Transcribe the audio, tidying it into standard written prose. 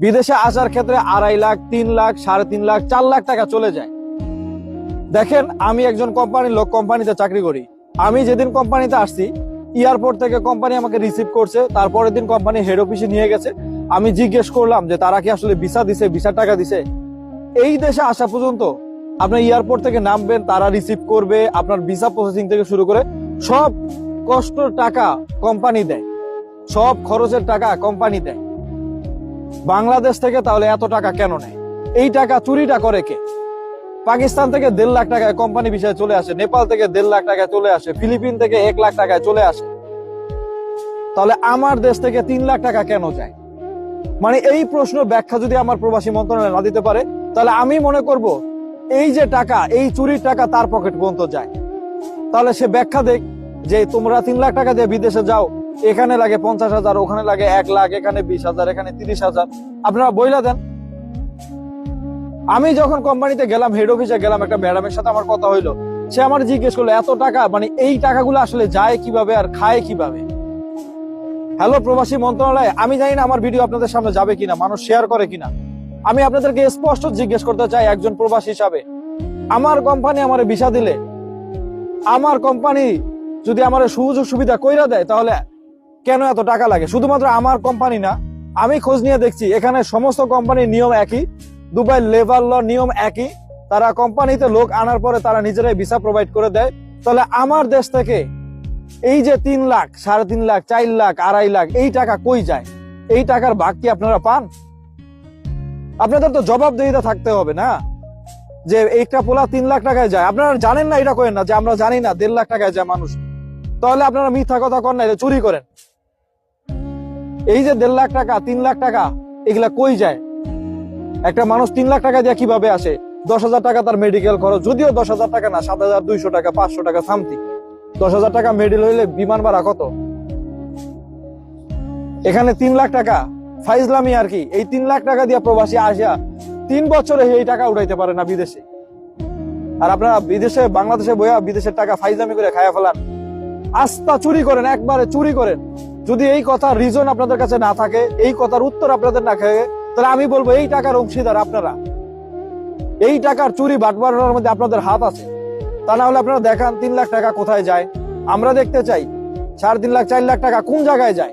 বিদেশে আসার ক্ষেত্রে 2.5 লাখ, 3 লাখ, 3.5 লাখ, 4 লাখ টাকা চলে যায়। দেখেন, আমি একজন কোম্পানির লোক, কোম্পানিতে চাকরি করি। আমি যেদিন কোম্পানিতে আসছি, এয়ারপোর্ট থেকে কোম্পানি আমাকে রিসিভ করছে, তারপরের দিন কোম্পানি হেড অফিসে নিয়ে গেছে। আমি জিজ্ঞেস করলাম যে তারা কি আসলে ভিসা দিছে, ভিসার টাকা দিছে। এই দেশে আসা পর্যন্ত আপনার এয়ারপোর্ট থেকে নামবেন, তারা রিসিভ করবে, আপনার ভিসা প্রসেসিং থেকে শুরু করে সব কষ্টের টাকা কোম্পানি দেয়, সব খরচের টাকা কোম্পানি দেয়। বাংলাদেশ থেকে তাহলে এত টাকা কেন নেয়? এই টাকা চুরিটা করে কে? পাকিস্তান থেকে 1.5 লাখ টাকায় কোম্পানি ভিসায় চলে আসে, নেপাল থেকে 1.5 লাখ টাকায় চলে আসে, ফিলিপিন থেকে 1 লাখ টাকায় চলে আসে। তাহলে আমার দেশ থেকে 3 লাখ টাকা কেন যায়? মানে এই প্রশ্ন ব্যাখ্যা যদি আমার প্রবাসী মন্ত্রণালয় না দিতে পারে, তাহলে আমি মনে করব এই যে টাকা, এই চুরির টাকা তার পকেট পর্যন্ত যায়। তাহলে সে ব্যাখ্যা দেখ যে তোমরা 3 লাখ টাকা দিয়ে বিদেশে যাও, এখানে লাগে 50,000, ওখানে লাগে 1 লাখ, এখানে 20,000, এখানে 30,000, আপনারা বইলা দেন। আমি যখন কোম্পানিতে গেলাম, হেড অফিসে গেলাম, একটা ম্যাডামের সাথে আমার কথা হইলো। সে আমার জিজ্ঞেস করলো এত টাকা মানে এই টাকাগুলো আসলে যায় কিভাবে আর খায় কিভাবে। হ্যালো প্রবাসী মন্ত্রণালয়, আমি জানি না আমার ভিডিও আপনাদের সামনে যাবে কিনা, মানুষ শেয়ার করে কিনা। আমি আপনাদেরকে স্পষ্ট জিজ্ঞেস করতে চাই একজন প্রবাসী হিসাবে, আমার কোম্পানি আমার ভিসা দিলে, আমার কোম্পানি যদি আমার সুযোগ সুবিধা কইরা দেয়, তাহলে কেন এত টাকা লাগে? শুধুমাত্র আমার কোম্পানি না, আমি খোঁজ নিয়ে দেখছি এখানে সমস্ত কোম্পানির নিয়ম একই, দুবাই লেবার ল নিয়ম একই। তারা কোম্পানিতে লোক আনার পরে তারা নিজেরাই ভিসা প্রোভাইড করে দেয়। তাহলে আমার দেশ থেকে এই যে 3 লাখ, 3.5 লাখ, 4 লাখ, 2.5 লাখ, এই টাকা কই যায়? এই টাকার ভাগ কি আপনারা পান? আপনাদের তো জবাবদিহিতা থাকতে হবে না, যে একটা পোলা 3 লাখ টাকায় যায়, আপনারা জানেন না এটা করেন না যে আমরা জানি না 1.5 লাখ টাকায় যায় মানুষ। তাহলে আপনারা মিথ্যা কথা করেন না, এটা চুরি করেন। এই যে 1.5 লাখ টাকা, 3 লাখ টাকা, এগুলা কই যায়? একটা মানুষ 3 লাখ টাকা দিয়ে কিভাবে আসে? 10,000 টাকা তার মেডিকেল খরচ, যদিও 10,000 টাকা না, 7,200 টাকা, 500 টাকা সামথিং। 10,000 টাকা মেডিকেল হইলে বিমান ভাড়া কত? এখানে 3 লাখ টাকা ফাইজলামি আর কি। এই 3 লাখ টাকা দিয়ে প্রবাসী আসিয়া 3 বছরে এই টাকা উঠাইতে পারে না বিদেশে। আর আপনারা বিদেশে, বাংলাদেশে বইয়া বিদেশের টাকা ফাইজলামি করে খায়া ফেলান, আস্থা চুরি করেন, একবারে চুরি করেন। যদি এই কথার রিজন আপনাদের কাছে না থাকে, এই কথার উত্তর আপনাদের না থাকে, তাহলে আমি বলবো এই টাকার অংশীদার আপনারা। এই টাকার চুরি বাটবারের মধ্যে আপনাদের হাত আছে। তা না হলে আপনারা দেখান 3 লাখ টাকা কোথায় যায়, আমরা দেখতে চাই। 3.5 লাখ, 4 লাখ টাকা কোন জায়গায় যায়?